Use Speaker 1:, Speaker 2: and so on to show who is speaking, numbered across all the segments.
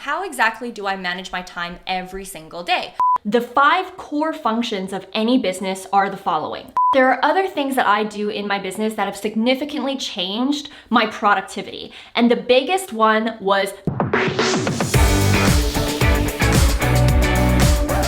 Speaker 1: how exactly do I manage my time every single day? The 5 core functions of any business are the following. There are other things that I do in my business that have significantly changed my productivity. And the biggest one was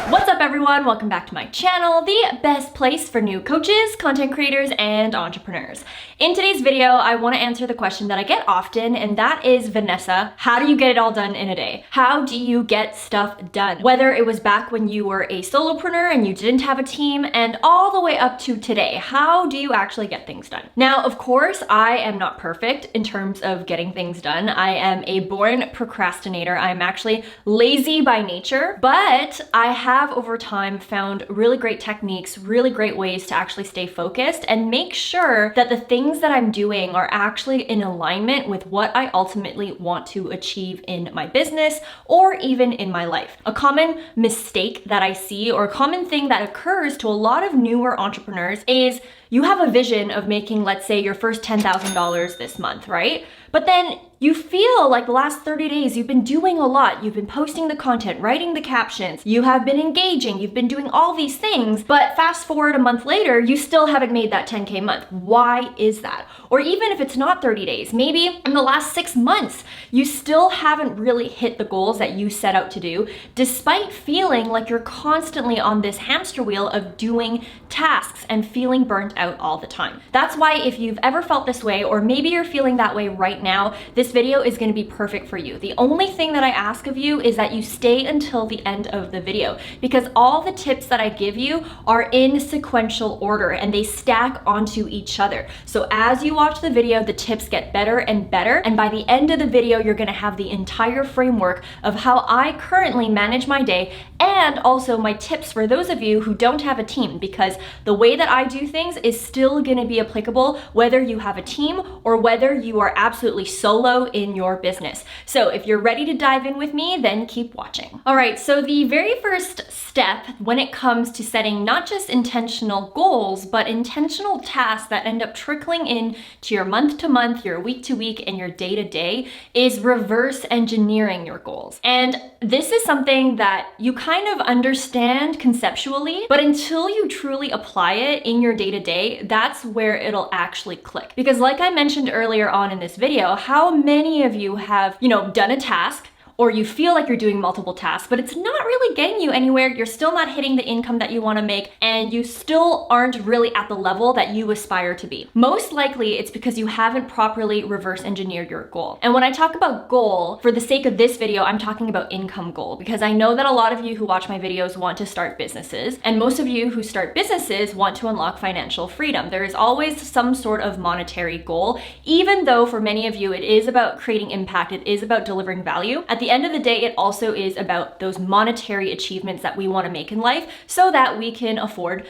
Speaker 1: What's up everyone? Welcome back to my channel, the best place for new coaches, content creators, and entrepreneurs. In today's video, I want to answer the question that I get often, and that is, Vanessa, how do you get it all done in a day? How do you get stuff done? Whether it was back when you were a solopreneur and you didn't have a team, and all the way up to today, how do you actually get things done? Now, of course, I am not perfect in terms of getting things done. I am a born procrastinator. I'm actually lazy by nature, but I have over time found really great techniques, really great ways to actually stay focused and make sure that the things that I'm doing are actually in alignment with what I ultimately want to achieve in my business or even in my life. A common mistake that I see, or a common thing that occurs to a lot of newer entrepreneurs, is you have a vision of making, let's say, your first $10,000 this month, right? But then you feel like the last 30 days you've been doing a lot. You've been posting the content, writing the captions, you have been engaging, you've been doing all these things, but fast forward a month later, you still haven't made that 10K month. Why is that? Or even if it's not 30 days, maybe in the last 6 months, you still haven't really hit the goals that you set out to do, despite feeling like you're constantly on this hamster wheel of doing tasks and feeling burnt out all the time. That's why if you've ever felt this way, or maybe you're feeling that way right now, this video is going to be perfect for you. The only thing that I ask of you is that you stay until the end of the video, because all the tips that I give you are in sequential order and they stack onto each other. So as you watch the video, the tips get better and better, and by the end of the video, you're going to have the entire framework of how I currently manage my day, and also my tips for those of you who don't have a team, because the way that I do things is still going to be applicable whether you have a team or whether you are absolutely solo in your business. So if you're ready to dive in with me, then keep watching. All right, so the very first step when it comes to setting not just intentional goals, but intentional tasks that end up trickling in to your month to month, your week to week, and your day to day is reverse engineering your goals. And this is something that you kind of understand conceptually, but until you truly apply it in your day to day, that's where it'll actually click. Because like I mentioned earlier on in this video, how many of you have, done a task, or you feel like you're doing multiple tasks, but it's not really getting you anywhere. You're still not hitting the income that you want to make, and you still aren't really at the level that you aspire to be. Most likely it's because you haven't properly reverse engineered your goal. And when I talk about goal, for the sake of this video, I'm talking about income goal, because I know that a lot of you who watch my videos want to start businesses, and most of you who start businesses want to unlock financial freedom. There is always some sort of monetary goal, even though for many of you it is about creating impact, it is about delivering value. At the end of the day, it also is about those monetary achievements that we want to make in life so that we can afford,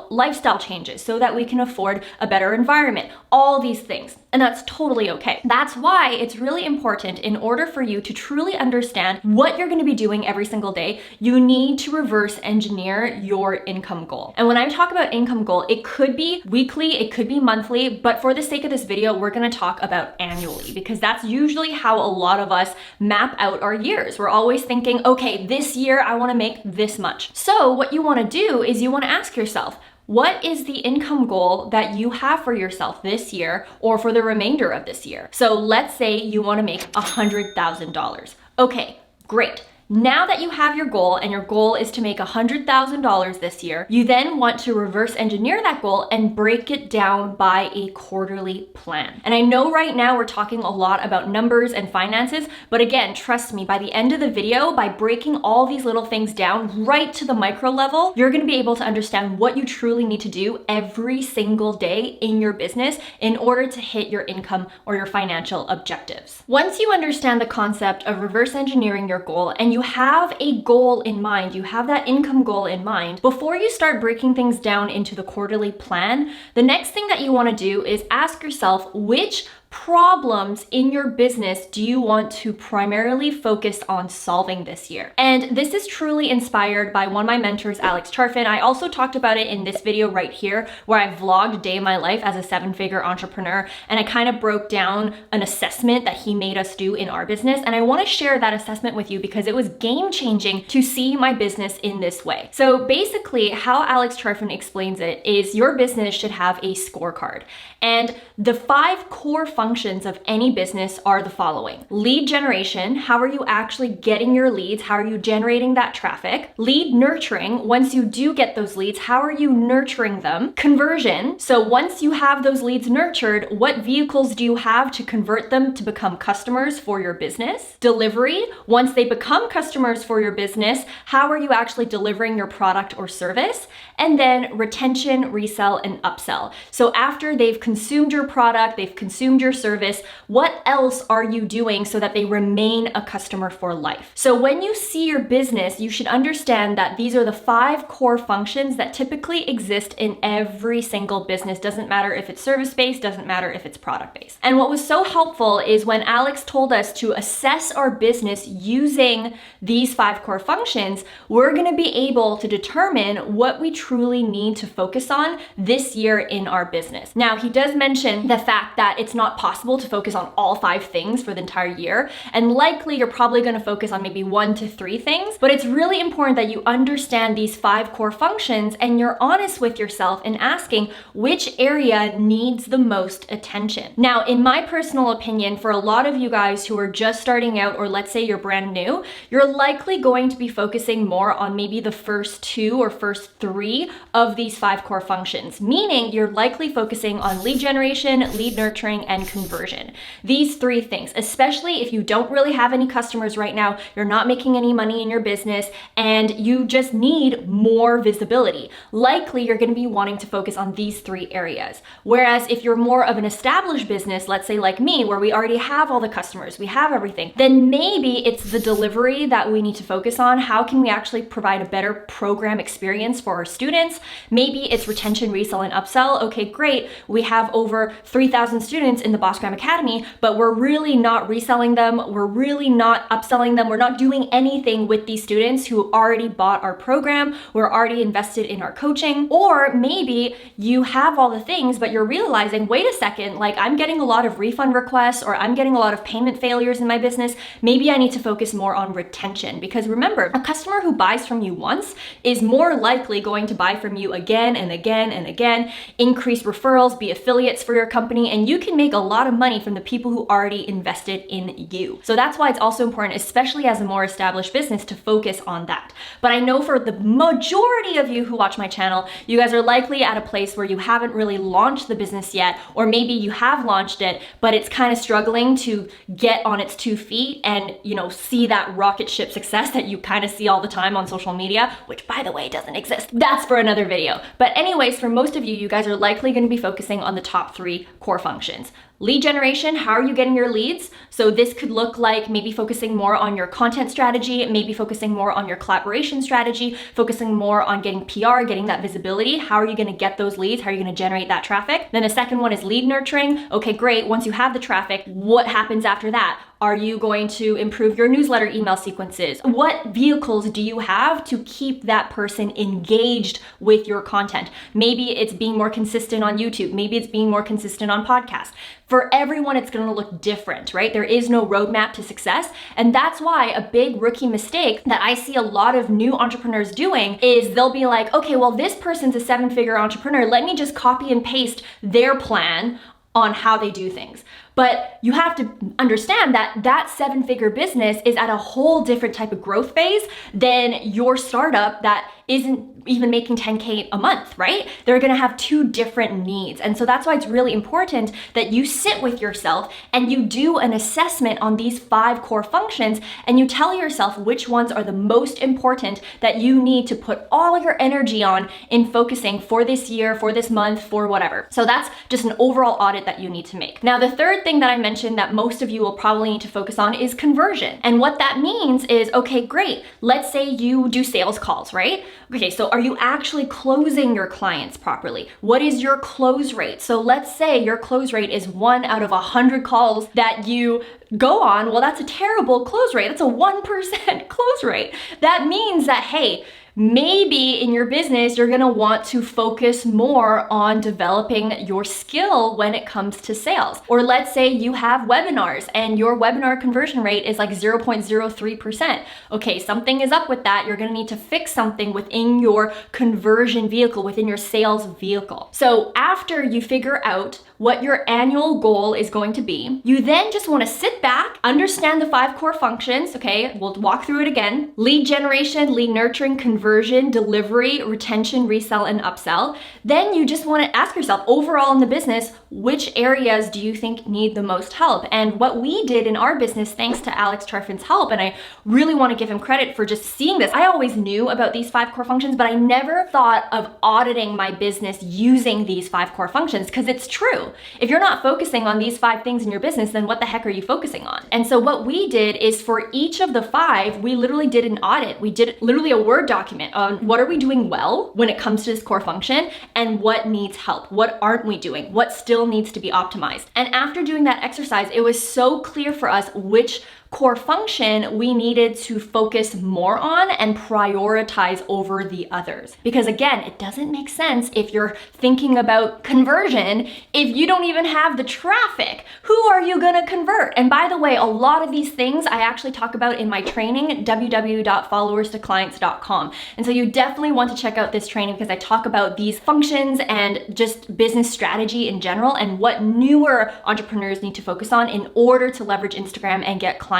Speaker 1: lifestyle changes, so that we can afford a better environment, all these things. And that's totally okay. That's why it's really important, in order for you to truly understand what you're going to be doing every single day, you need to reverse engineer your income goal. And when I talk about income goal, it could be weekly, it could be monthly, but for the sake of this video, we're going to talk about annually, because that's usually how a lot of us map out our years. We're always thinking, okay, this year I want to make this much. So what you want to do is you want to ask yourself, what is the income goal that you have for yourself this year or for the remainder of this year? So let's say you want to make $100,000. Okay, great. Now that you have your goal, and your goal is to make $100,000 this year, you then want to reverse engineer that goal and break it down by a quarterly plan. And I know right now we're talking a lot about numbers and finances, but again, trust me, by the end of the video, by breaking all these little things down right to the micro level, you're gonna be able to understand what you truly need to do every single day in your business in order to hit your income or your financial objectives. Once you understand the concept of reverse engineering your goal, and you have a goal in mind, you have that income goal in mind, before you start breaking things down into the quarterly plan, the next thing that you want to do is ask yourself which problems in your business do you want to primarily focus on solving this year? And this is truly inspired by one of my mentors, Alex Charfin. I also talked about it in this video right here, where I vlogged a day in my life as a 7-figure entrepreneur, and I kind of broke down an assessment that he made us do in our business. And I want to share that assessment with you because it was game changing to see my business in this way. So basically, how Alex Charfin explains it is your business should have a scorecard. And the 5 core functions of any business are the following: lead generation, how are you actually getting your leads? How are you generating that traffic? Lead nurturing, once you do get those leads, how are you nurturing them? Conversion, so once you have those leads nurtured, what vehicles do you have to convert them to become customers for your business? Delivery, once they become customers for your business, how are you actually delivering your product or service? And then retention, resell, and upsell. So after they've consumed your product, they've consumed your service, what else are you doing so that they remain a customer for life? So when you see your business, you should understand that these are the 5 core functions that typically exist in every single business. Doesn't matter if it's service-based, doesn't matter if it's product-based. And what was so helpful is when Alex told us to assess our business using these 5 core functions, we're gonna be able to determine what we truly need to focus on this year in our business. Now, he does mention the fact that it's not possible to focus on all 5 things for the entire year, and likely you're probably going to focus on maybe 1 to 3 things, but it's really important that you understand these 5 core functions and you're honest with yourself in asking which area needs the most attention. Now, in my personal opinion, for a lot of you guys who are just starting out, or let's say you're brand new, you're likely going to be focusing more on maybe the first 2 or first 3 of these 5 core functions, meaning you're likely focusing on lead generation, lead nurturing, and conversion. These 3 things, especially if you don't really have any customers right now, you're not making any money in your business, and you just need more visibility. Likely you're going to be wanting to focus on these 3 areas. Whereas if you're more of an established business, let's say like me, where we already have all the customers, we have everything, then maybe it's the delivery that we need to focus on. How can we actually provide a better program experience for our students? Maybe it's retention, resell, and upsell. Okay, great. We have over 3,000 students in the Bossgram Academy, but we're really not reselling them. We're really not upselling them. We're not doing anything with these students who already bought our program. We're already invested in our coaching. Or maybe you have all the things, but you're realizing, wait a second, like I'm getting a lot of refund requests, or I'm getting a lot of payment failures in my business. Maybe I need to focus more on retention, because remember, a customer who buys from you once is more likely going to buy from you again and again and again, increase referrals, be affiliates for your company, and you can make a lot of money from the people who already invested in you. So that's why it's also important, especially as a more established business, to focus on that. But I know for the majority of you who watch my channel, you guys are likely at a place where you haven't really launched the business yet, or maybe you have launched it, but it's kind of struggling to get on its 2 feet and, you know, see that rocket ship success that you kind of see all the time on social media, which by the way doesn't exist. That's for another video. But anyways, for most of you, you guys are likely going to be focusing on the top 3 core functions. Lead generation, how are you getting your leads? So this could look like maybe focusing more on your content strategy, maybe focusing more on your collaboration strategy, focusing more on getting PR, getting that visibility. How are you going to get those leads? How are you going to generate that traffic? Then the second one is lead nurturing. Okay, great. Once you have the traffic, what happens after that? Are you going to improve your newsletter email sequences? What vehicles do you have to keep that person engaged with your content? Maybe it's being more consistent on YouTube. Maybe it's being more consistent on podcasts. For everyone, it's going to look different, right? There is no roadmap to success. And that's why a big rookie mistake that I see a lot of new entrepreneurs doing is they'll be like, okay, well, this person's a 7-figure entrepreneur. Let me just copy and paste their plan on how they do things. But you have to understand that that 7-figure business is at a whole different type of growth phase than your startup that isn't even making 10K a month, right? They're gonna have 2 different needs. And so that's why it's really important that you sit with yourself and you do an assessment on these 5 core functions and you tell yourself which ones are the most important that you need to put all your energy on in focusing for this year, for this month, for whatever. So that's just an overall audit that you need to make. Now, the third thing that I mentioned that most of you will probably need to focus on is conversion. And what that means is, okay, great. Let's say you do sales calls, right? Okay, so are you actually closing your clients properly? What is your close rate? So let's say your close rate is 1 out of 100 calls that you go on. Well, that's a terrible close rate. That's a 1% close rate. That means that, hey, maybe in your business, you're gonna want to focus more on developing your skill when it comes to sales. Or let's say you have webinars and your webinar conversion rate is like 0.03%. Okay, something is up with that. You're gonna need to fix something within your conversion vehicle, within your sales vehicle. So after you figure out what your annual goal is going to be, you then just wanna sit back, understand the 5 core functions, okay? We'll walk through it again. Lead generation, lead nurturing, conversion, delivery, retention, resell, and upsell. Then you just wanna ask yourself, overall in the business, which areas do you think need the most help? And what we did in our business, thanks to Alex Charfin's help, and I really wanna give him credit for just seeing this. I always knew about these 5 core functions, but I never thought of auditing my business using these 5 core functions, because it's true. If you're not focusing on these 5 things in your business, then what the heck are you focusing on? And so what we did is for each of the 5, we literally did an audit. We did literally a Word document on what are we doing well when it comes to this core function and what needs help. What aren't we doing? What still needs to be optimized? And after doing that exercise, it was so clear for us which core function we needed to focus more on and prioritize over the others. Because again, it doesn't make sense if you're thinking about conversion if you don't even have the traffic. Who are you gonna convert? And by the way, a lot of these things I actually talk about in my training, www.followerstoclients.com. And so you definitely want to check out this training because I talk about these functions and just business strategy in general and what newer entrepreneurs need to focus on in order to leverage Instagram and get clients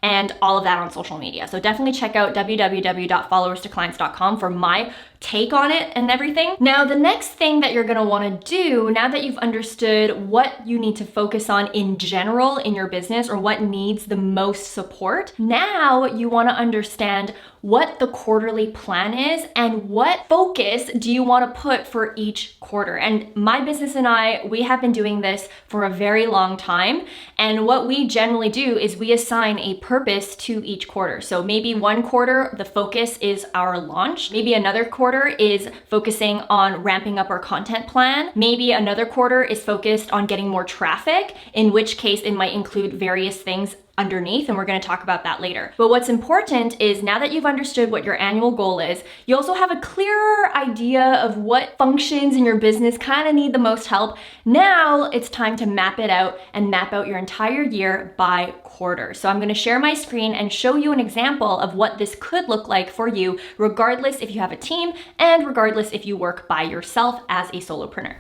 Speaker 1: and all of that on social media. So definitely check out www.followerstoclients.com for my take on it and everything. Now, the next thing that you're gonna wanna do, now that you've understood what you need to focus on in general in your business or what needs the most support, now you wanna understand what the quarterly plan is and what focus do you wanna put for each quarter. And my business and I, we have been doing this for a very long time. And what we generally do is we assign a purpose to each quarter. So maybe one quarter, the focus is our launch. Maybe another quarter is focusing on ramping up our content plan. Maybe another quarter is focused on getting more traffic, in which case it might include various things underneath, and we're going to talk about that later. But what's important is now that you've understood what your annual goal is, you also have a clearer idea of what functions in your business kind of need the most help. Now it's time to map it out and map out your entire year by quarter. So I'm going to share my screen and show you an example of what this could look like for you, regardless if you have a team and regardless if you work by yourself as a solopreneur.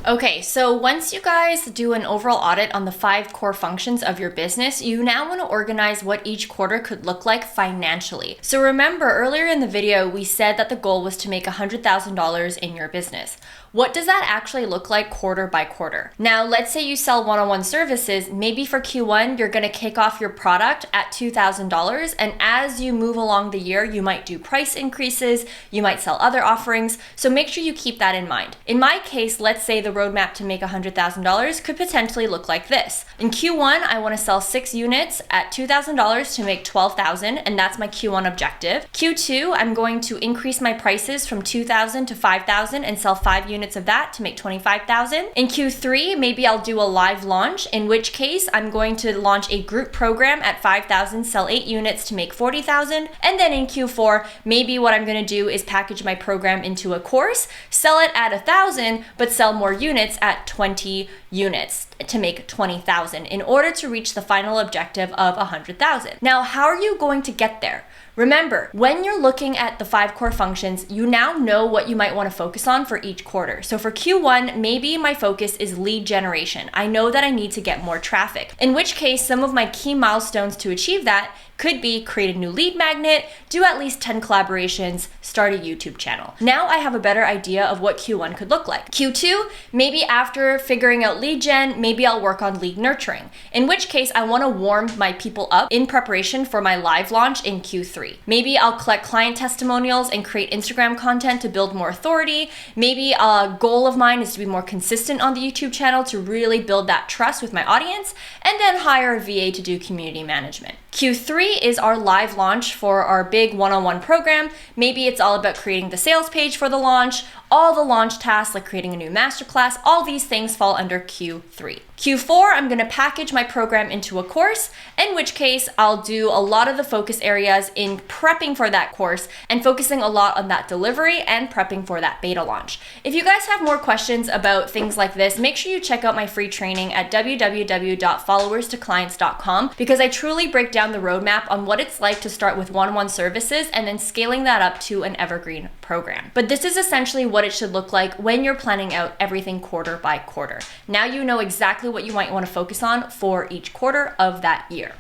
Speaker 1: Okay, so once you guys do an overall audit on the 5 core functions of your business, you now want to organize what each quarter could look like financially. So remember, earlier in the video, we said that the goal was to make $100,000 in your business. What does that actually look like quarter by quarter? Now, let's say you sell one-on-one services. Maybe for Q1, you're gonna kick off your product at $2,000. And as you move along the year, you might do price increases, you might sell other offerings. So make sure you keep that in mind. In my case, let's say the roadmap to make $100,000 could potentially look like this. In Q1, I wanna sell 6 units at $2,000 to make $12,000, and that's my Q1 objective. Q2, I'm going to increase my prices from $2,000 to $5,000 and sell 5 units of that to make $25,000. In Q3, maybe I'll do a live launch, in which case I'm going to launch a group program at $5,000, sell 8 units to make $40,000. And then in Q4, maybe what I'm going to do is package my program into a course, sell it at $1,000, but sell more units at 20 units to make $20,000 in order to reach the final objective of $100,000. Now, how are you going to get there? Remember, when you're looking at the 5 core functions, you now know what you might want to focus on for each quarter. So for Q1, maybe my focus is lead generation. I know that I need to get more traffic, in which case some of my key milestones to achieve that could be create a new lead magnet, do at least 10 collaborations, start a YouTube channel. Now I have a better idea of what Q1 could look like. Q2, maybe after figuring out lead gen, maybe I'll work on lead nurturing, in which case I want to warm my people up in preparation for my live launch in Q3. Maybe I'll collect client testimonials and create Instagram content to build more authority. Maybe a goal of mine is to be more consistent on the YouTube channel to really build that trust with my audience, and then hire a VA to do community management. Q3 is our live launch for our big one-on-one program. Maybe it's all about creating the sales page for the launch, all the launch tasks like creating a new masterclass. All these things fall under Q3. Q4, I'm going to package my program into a course, in which case I'll do a lot of the focus areas in prepping for that course and focusing a lot on that delivery and prepping for that beta launch. If you guys have more questions about things like this, make sure you check out my free training at www.followerstoclients.com, because I truly break down the roadmap on what it's like to start with one-on-one services and then scaling that up to an evergreen program. But this is essentially what it should look like when you're planning out everything quarter by quarter. Now you know exactly what you might want to focus on for each quarter of that year.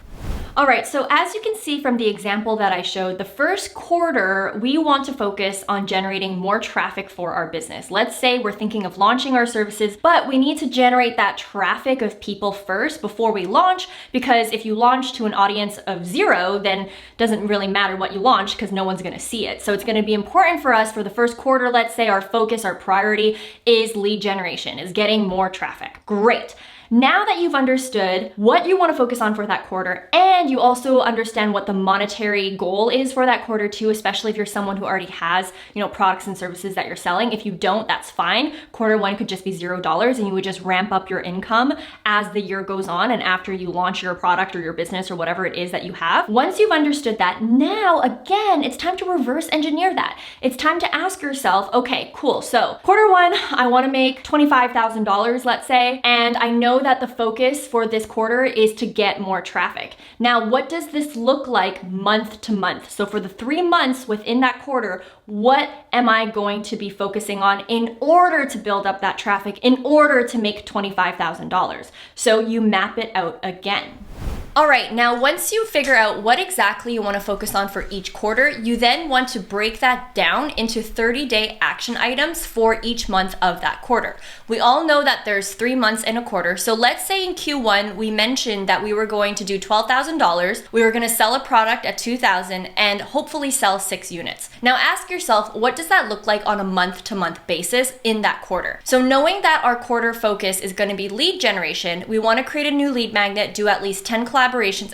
Speaker 1: All right, so as you can see from the example that I showed, the first quarter, we want to focus on generating more traffic for our business. Let's say we're thinking of launching our services, but we need to generate that traffic of people first before we launch, because if you launch to an audience of 0, then it doesn't really matter what you launch because no one's gonna see it. So it's gonna be important for us for the first quarter, let's say our focus, our priority is lead generation, is getting more traffic. Great. Now that you've understood what you want to focus on for that quarter, and you also understand what the monetary goal is for that quarter too, especially if you're someone who already has, products and services that you're selling. If you don't, that's fine. Quarter one could just be $0 and you would just ramp up your income as the year goes on and after you launch your product or your business or whatever it is that you have. Once you've understood that, now again, it's time to reverse engineer that. It's time to ask yourself, okay, cool. So quarter one, I want to make $25,000, let's say, and I know that the focus for this quarter is to get more traffic. Now, what does this look like month to month? So for the 3 months within that quarter, what am I going to be focusing on in order to build up that traffic, in order to make $25,000? So you map it out again. All right, now once you figure out what exactly you want to focus on for each quarter, you then want to break that down into 30-day action items for each month of that quarter. We all know that there's 3 months in a quarter. So let's say in Q1, we mentioned that we were going to do $12,000. We were going to sell a product at $2,000 and hopefully sell 6 units. Now ask yourself, what does that look like on a month-to-month basis in that quarter? So knowing that our quarter focus is going to be lead generation, we want to create a new lead magnet, do at least 10 collaborations,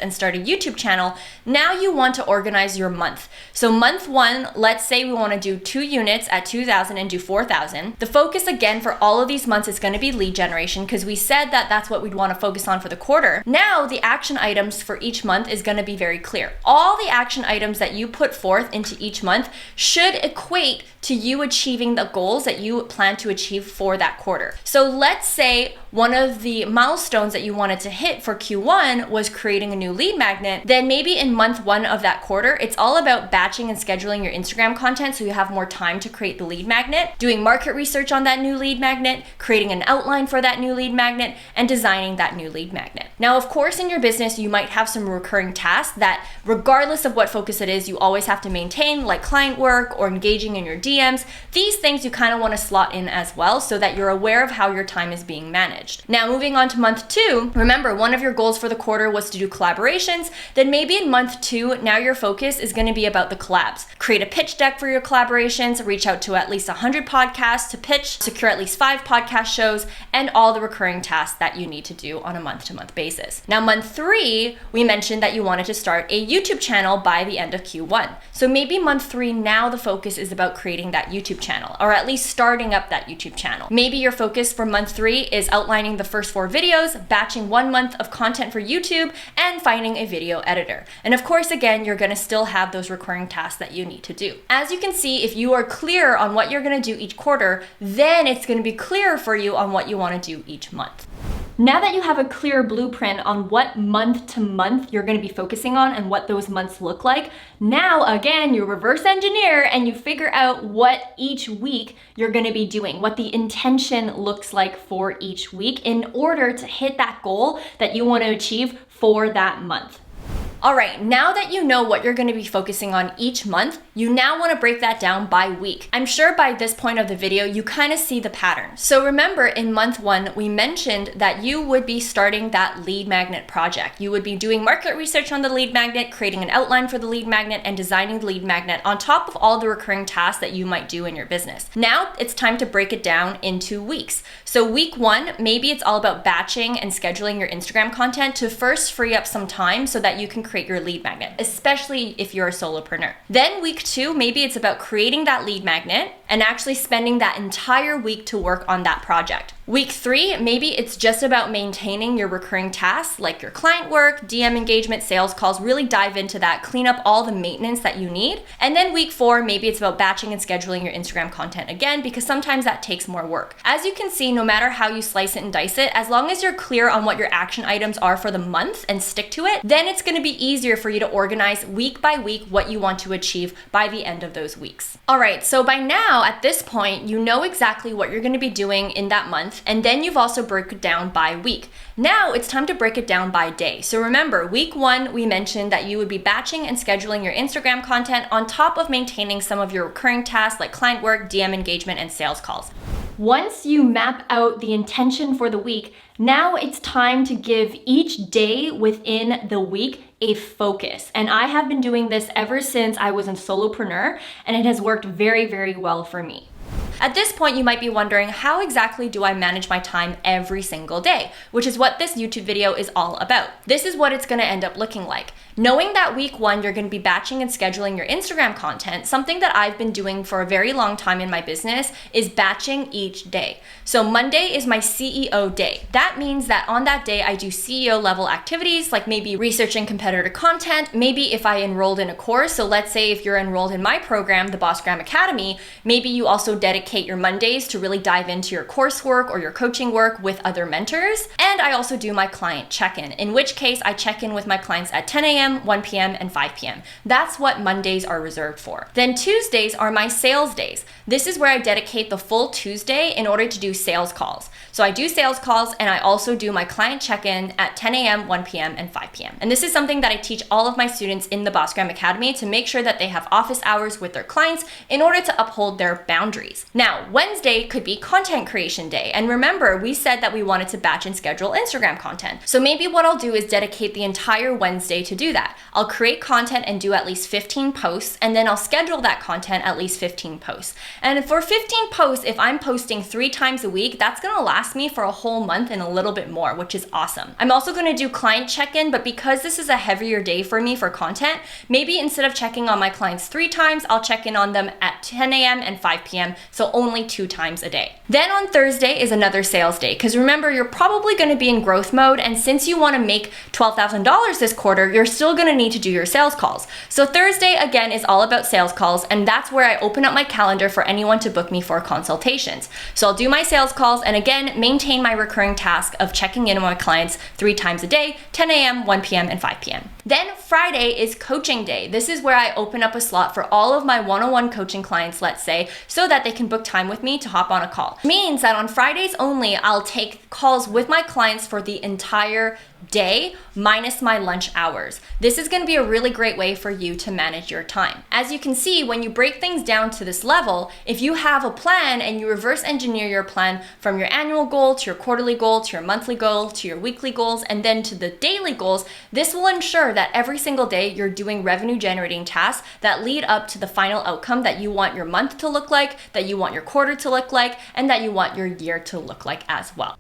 Speaker 1: and start a YouTube channel. Now you want to organize your month. So month 1, let's say we want to do 2 units at $2,000 and do $4,000. The focus again for all of these months is going to be lead generation, because we said that that's what we'd want to focus on for the quarter. Now the action items for each month is going to be very clear. All the action items that you put forth into each month should equate to you achieving the goals that you plan to achieve for that quarter. So let's say one of the milestones that you wanted to hit for Q1 was creating a new lead magnet. Then maybe in month 1 of that quarter, it's all about batching and scheduling your Instagram content so you have more time to create the lead magnet, doing market research on that new lead magnet, creating an outline for that new lead magnet, and designing that new lead magnet. Now, of course, in your business, you might have some recurring tasks that regardless of what focus it is, you always have to maintain, like client work or engaging in your DMs. These things you kind of want to slot in as well so that you're aware of how your time is being managed. Now, moving on to month 2, remember one of your goals for the quarter was to do collaborations. Then maybe in month 2, now your focus is going to be about the collabs. Create a pitch deck for your collaborations, reach out to at least 100 podcasts to pitch, secure at least 5 podcast shows, and all the recurring tasks that you need to do on a month-to-month basis. Now, month 3, we mentioned that you wanted to start a YouTube channel by the end of Q1. So maybe month 3, now the focus is about creating that YouTube channel, or at least starting up that YouTube channel. Maybe your focus for month 3 is outlining the first 4 videos, batching 1 month of content for YouTube, and finding a video editor. And of course, again, you're gonna still have those recurring tasks that you need to do. As you can see, if you are clear on what you're gonna do each quarter, then it's gonna be clearer for you on what you wanna do each month. Now that you have a clear blueprint on what month to month you're going to be focusing on and what those months look like, now again, you reverse engineer and you figure out what each week you're going to be doing, what the intention looks like for each week in order to hit that goal that you want to achieve for that month. All right, now that you know what you're going to be focusing on each month, you now want to break that down by week. I'm sure by this point of the video, you kind of see the pattern. So remember in month 1, we mentioned that you would be starting that lead magnet project. You would be doing market research on the lead magnet, creating an outline for the lead magnet, and designing the lead magnet on top of all the recurring tasks that you might do in your business. Now it's time to break it down into weeks. So week 1, maybe it's all about batching and scheduling your Instagram content to first free up some time so that you can create your lead magnet, especially if you're a solopreneur. Then week 2, maybe it's about creating that lead magnet and actually spending that entire week to work on that project. Week 3, maybe it's just about maintaining your recurring tasks like your client work, DM engagement, sales calls, really dive into that, clean up all the maintenance that you need. And then week 4, maybe it's about batching and scheduling your Instagram content again, because sometimes that takes more work. As you can see, no matter how you slice it and dice it, as long as you're clear on what your action items are for the month and stick to it, then it's gonna be easier for you to organize week by week what you want to achieve by the end of those weeks. All right, so by now, at this point, you know exactly what you're gonna be doing in that month, and then you've also broken it down by week. Now it's time to break it down by day. So remember, week 1, we mentioned that you would be batching and scheduling your Instagram content on top of maintaining some of your recurring tasks like client work, DM engagement, and sales calls. Once you map out the intention for the week, now it's time to give each day within the week a focus. And I have been doing this ever since I was a solopreneur, and it has worked very, very well for me. At this point, you might be wondering, how exactly do I manage my time every single day? Which is what this YouTube video is all about. This is what it's gonna end up looking like. Knowing that week 1, you're gonna be batching and scheduling your Instagram content, something that I've been doing for a very long time in my business is batching each day. So Monday is my CEO day. That means that on that day, I do CEO level activities, like maybe researching competitor content, maybe if I enrolled in a course. So let's say if you're enrolled in my program, the Bossgram Academy, maybe you also dedicate your Mondays to really dive into your coursework or your coaching work with other mentors. And I also do my client check-in, in which case I check in with my clients at 10 a.m., 1 p.m., and 5 p.m. That's what Mondays are reserved for. Then Tuesdays are my sales days. This is where I dedicate the full Tuesday in order to do sales calls. So I do sales calls, and I also do my client check-in at 10 a.m., 1 p.m., and 5 p.m. And this is something that I teach all of my students in the Bossgram Academy to make sure that they have office hours with their clients in order to uphold their boundaries. Now, Wednesday could be content creation day. And remember, we said that we wanted to batch and schedule Instagram content. So maybe what I'll do is dedicate the entire Wednesday to do that. I'll create content and do at least 15 posts, and then I'll schedule that content at least 15 posts. And for 15 posts, if I'm posting 3 times a week, that's gonna last me for a whole month and a little bit more, which is awesome. I'm also gonna do client check-in, but because this is a heavier day for me for content, maybe instead of checking on my clients 3 times, I'll check in on them at 10 a.m. and 5 p.m., so only 2 times a day. Then on Thursday is another sales day, because remember, you're probably gonna be in growth mode, and since you wanna make $12,000 this quarter, you're still gonna need to do your sales calls. So Thursday, again, is all about sales calls, and that's where I open up my calendar for anyone to book me for consultations. So I'll do my sales calls, and again, maintain my recurring task of checking in on my clients 3 times a day, 10 a.m., 1 p.m., and 5 p.m. Then Friday is coaching day. This is where I open up a slot for all of my one-on-one coaching clients, let's say, so that they can book time with me to hop on a call. It means that on Fridays only, I'll take calls with my clients for the entire day minus my lunch hours. This is going to be a really great way for you to manage your time. As you can see, when you break things down to this level, if you have a plan and you reverse engineer your plan from your annual goal to your quarterly goal to your monthly goal to your weekly goals and then to the daily goals, this will ensure that every single day you're doing revenue generating tasks that lead up to the final outcome that you want your month to look like, that you want your quarter to look like, and that you want your year to look like as well.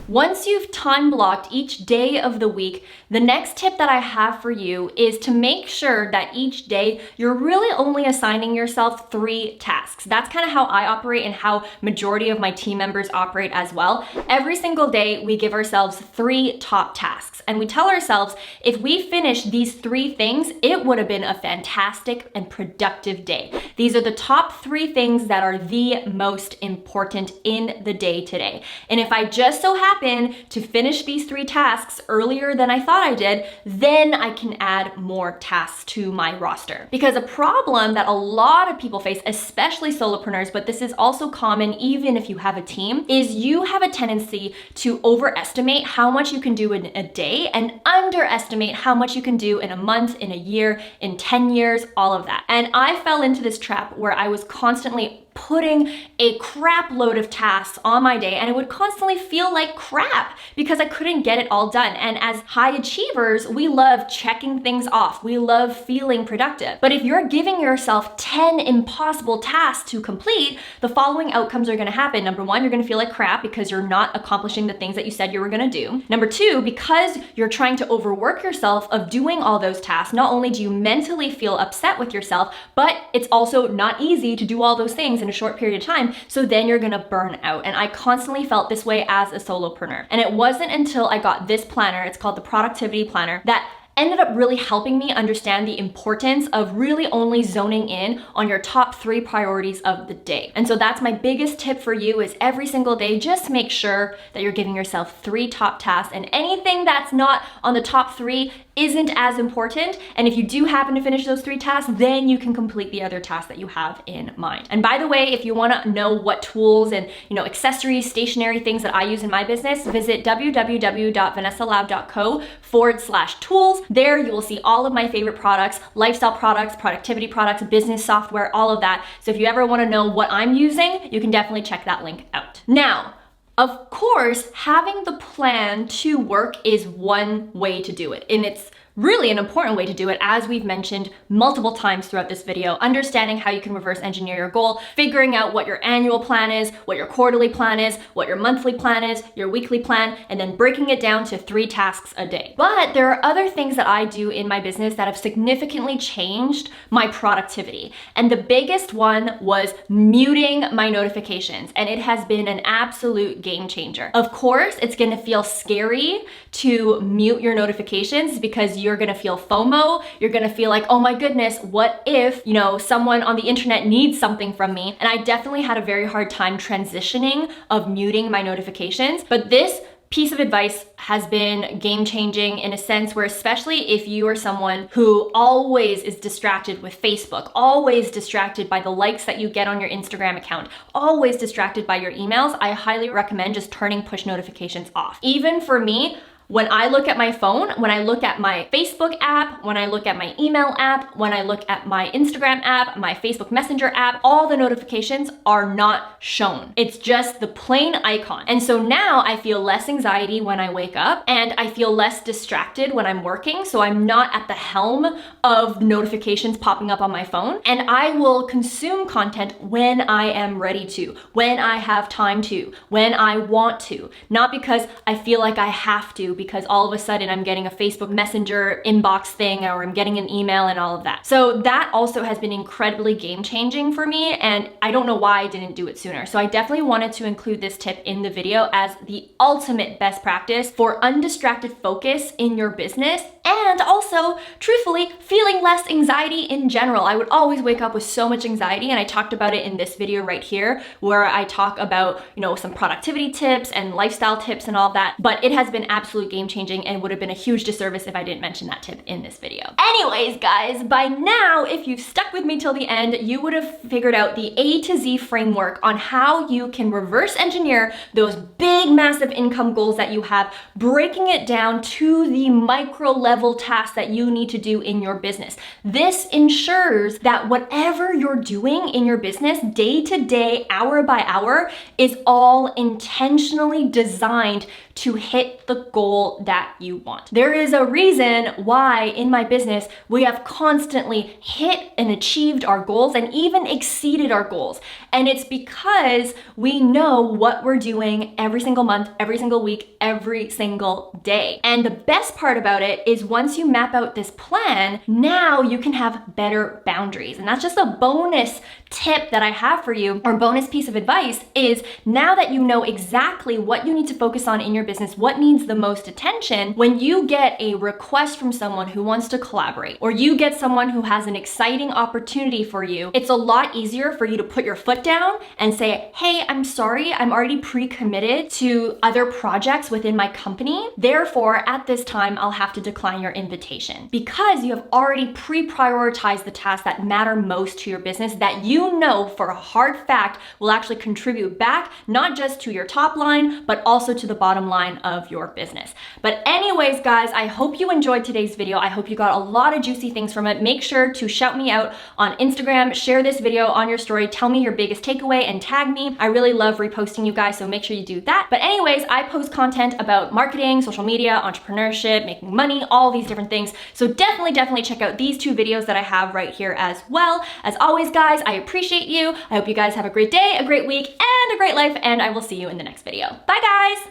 Speaker 1: Once you've time blocked each day of the week, the next tip that I have for you is to make sure that each day you're really only assigning yourself 3 tasks. That's kind of how I operate and how majority of my team members operate as well. Every single day, we give ourselves 3 top tasks, and we tell ourselves if we finish these 3 things, it would have been a fantastic and productive day. These are the top 3 things that are the most important in the day today. And if I just so happen to finish these 3 tasks earlier than I thought I did, then I can add more tasks to my roster. Because a problem that a lot of people face, especially solopreneurs, but this is also common even if you have a team, is you have a tendency to overestimate how much you can do in a day and underestimate how much you can do in a month, in a year, in 10 years, all of that. And I fell into this trap where I was constantly putting a crap load of tasks on my day, and it would constantly feel like crap because I couldn't get it all done. And as high achievers, we love checking things off. We love feeling productive. But if you're giving yourself 10 impossible tasks to complete, the following outcomes are gonna happen. Number one, you're gonna feel like crap because you're not accomplishing the things that you said you were gonna do. Number two, because you're trying to overwork yourself of doing all those tasks, not only do you mentally feel upset with yourself, but it's also not easy to do all those things in a short period of time. So then you're gonna burn out. And I constantly felt this way as a solopreneur. And it wasn't until I got this planner, it's called the Productivity Planner, that ended up really helping me understand the importance of really only zoning in on your top 3 priorities of the day. And so that's my biggest tip for you, is every single day, just make sure that you're giving yourself 3 top tasks, and anything that's not on the top 3 isn't as important. And if you do happen to finish those 3 tasks, then you can complete the other tasks that you have in mind. And by the way, if you want to know what tools and accessories, stationery, things that I use in my business, visit www.vanessalab.co/tools. There you will see all of my favorite products, lifestyle products, productivity products, business software, all of that. So if you ever want to know what I'm using, you can definitely check that link out. Now, of course, having the plan to work is one way to do it, and it's really an important way to do it, as we've mentioned multiple times throughout this video. Understanding how you can reverse engineer your goal, figuring out what your annual plan is, what your quarterly plan is, what your monthly plan is, your weekly plan, and then breaking it down to 3 tasks a day. But there are other things that I do in my business that have significantly changed my productivity. And the biggest one was muting my notifications, and it has been an absolute game changer. Of course, it's gonna feel scary to mute your notifications because you're gonna feel FOMO. You're gonna feel like, oh my goodness, what if, someone on the internet needs something from me? And I definitely had a very hard time transitioning of muting my notifications. But this piece of advice has been game-changing in a sense where, especially if you are someone who always is distracted with Facebook, always distracted by the likes that you get on your Instagram account, always distracted by your emails, I highly recommend just turning push notifications off. Even for me, when I look at my phone, when I look at my Facebook app, when I look at my email app, when I look at my Instagram app, my Facebook Messenger app, all the notifications are not shown. It's just the plain icon. And so now I feel less anxiety when I wake up, and I feel less distracted when I'm working. So I'm not at the helm of notifications popping up on my phone, and I will consume content when I am ready to, when I have time to, when I want to, not because I feel like I have to, because all of a sudden I'm getting a Facebook Messenger inbox thing, or I'm getting an email and all of that. So that also has been incredibly game changing for me, and I don't know why I didn't do it sooner. So I definitely wanted to include this tip in the video as the ultimate best practice for undistracted focus in your business, and also, truthfully, feeling less anxiety in general. I would always wake up with so much anxiety, and I talked about it in this video right here, where I talk about, some productivity tips and lifestyle tips and all that, but it has been absolute game changing and would have been a huge disservice if I didn't mention that tip in this video. Anyways, guys, by now, if you've stuck with me till the end, you would have figured out the A to Z framework on how you can reverse engineer those big, massive income goals that you have, breaking it down to the micro level tasks that you need to do in your business. This ensures that whatever you're doing in your business day to day, hour by hour, is all intentionally designed to hit the goal that you want. There is a reason why in my business we have constantly hit and achieved our goals and even exceeded our goals. And it's because we know what we're doing every single month, every single week, every single day. And the best part about it is once you map out this plan, now you can have better boundaries. And that's just a bonus tip that I have for you, or bonus piece of advice, is now that you know exactly what you need to focus on in your business, what needs the most attention, when you get a request from someone who wants to collaborate, or you get someone who has an exciting opportunity for you, it's a lot easier for you to put your foot down and say, hey, I'm sorry, I'm already pre-committed to other projects within my company. Therefore, at this time, I'll have to decline your invitation, because you have already pre-prioritized the tasks that matter most to your business, that you know for a hard fact will actually contribute back, not just to your top line, but also to the bottom line of your business. business. But anyways, guys, I hope you enjoyed today's video. I hope you got a lot of juicy things from it. Make sure to shout me out on Instagram, share this video on your story, tell me your biggest takeaway and tag me. I really love reposting you guys, so make sure you do that. But anyways, I post content about marketing, social media, entrepreneurship, making money, all these different things. So definitely check out these 2 videos that I have right here as well. As always, guys, I appreciate you. I hope you guys have a great day, a great week, and a great life, and I will see you in the next video. Bye, guys!